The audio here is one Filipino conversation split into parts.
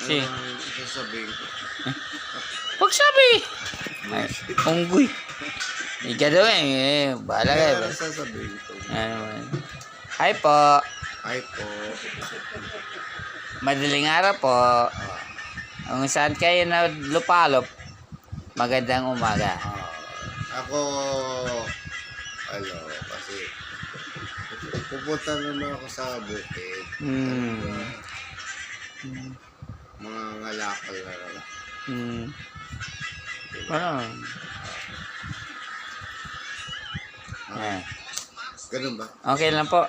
Si. Sasabihin ko. Pagsabi. Ay, unggoy. Ika daw bahala kayo. Ano sasabihin ko? Ano man. Hi po. Ay po. Madaling araw po. Kung saan kayo na lupalop, magandang umaga. Ako, kasi pupunta naman ako sa bukid. Mga ngalakal na lang. Ano? Ayan. Ganun ba? Okay lang po.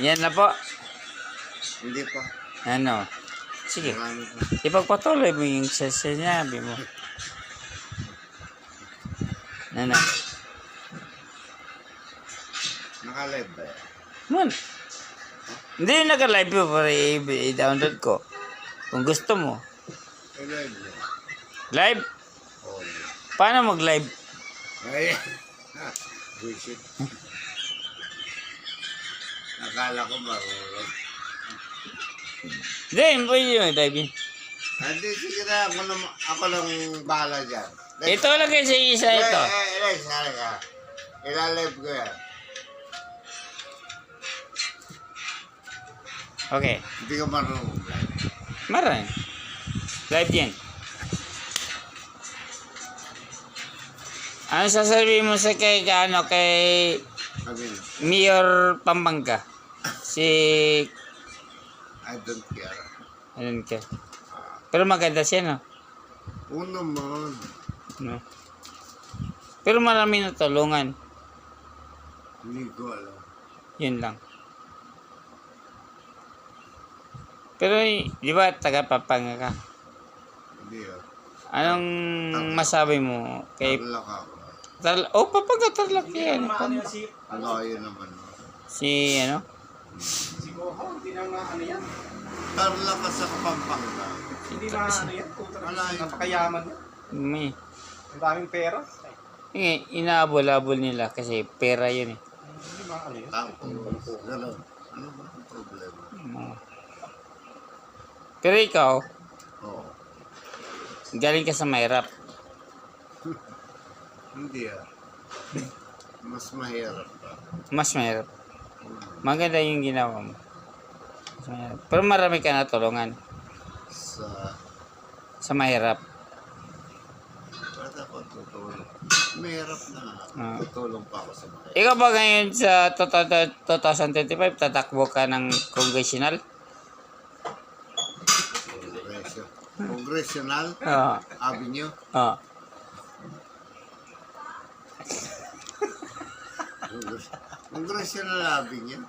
Yan na po. Hindi pa. Ano? Sige. Marami pa. Ipagpatuloy mo yung sinabi mo. Ano? Naka-live ba yan? Man. Hindi yung naka-live mo para i-download ko. Kung gusto mo. Live mo. Live? Oh, Paano mag-live? ay, bullshit. Nakala ko marunong. Hindi, pwede yung live yun. Hindi, sige na. Ako lang bahala dyan. Ito lang kasi isa ito. Sari ka. Ilalive ko yan. Okay. Hindi ka marunong live. Marami. Live yan. Ano sasabihin mo sa kay Amin, Mayor Pampanga? Si I don't care. Ayun ka. Pero maganda siya, no? Oo naman. No. Pero marami na tulungan. Hindi ko alam. Yun lang. Pero, di ba, taga Pampanga ka? Hindi ah. Anong masabi mo kay... Tarlak ako. Pampanga, Tarlac yan. Ano yun naman. Si, ano? Si Goho, hindi na ano yan. Tarlak ka sa Pampanga. Hindi na ano yan. Malayo. Napakayaman yan. May... Ang daming pera. Inaabol-abol nila kasi pera yun eh. Hindi na ano yan. Tapos, gano'n. Ano ba ang problema? Pero ikaw, Oo. galing ka sa mahirap. Hindi ah. Mas mahirap pa. Mas mahirap. Maganda yung ginawa mo. Mas mahirap. Pero marami ka natulungan sa mahirap. Ba't ako tutulong? Mahirap na. Tutulong pa ako sa mahirap. Ikaw ba ngayon sa 2025 tatakbo ka ng congressional? Congressional Oo. Avenue. Oo. Congressional Avenue.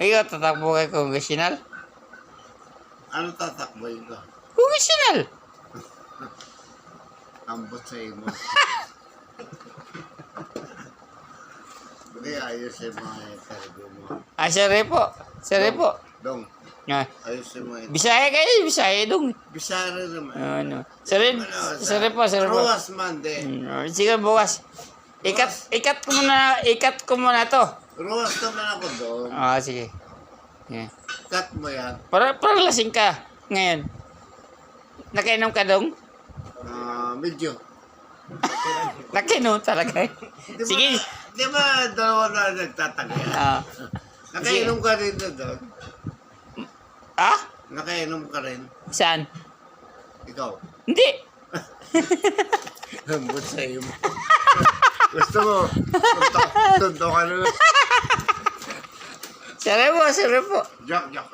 Ikaw tatakbo kay congressional? Ano tatakboy ko? Congressional! Ambot sa imo. Hindi, ayos yung mga interview mo. Sir po. Sir po. Dong, Ah, ayos yung mga interview. Bisaya kayo, Bisaya dong. Bisara naman. Ano? Sir po. Ruas Mande. Sige bukas. Ikat ko muna to. Ruas naman ako doon. Sige. Yeah. Cut mo yan. Para lasing ka ngayon. Nakainom ka dong? Medyo. Nakainom talaga. Sige. Di ba dalawa na nagtatagay? Nakainom ka rin na doon? Nakainom ka rin? Saan? Ikaw? Hindi. Lambot sa iyo. Gusto mo? Tunto ka na. Sir po. Joke lang.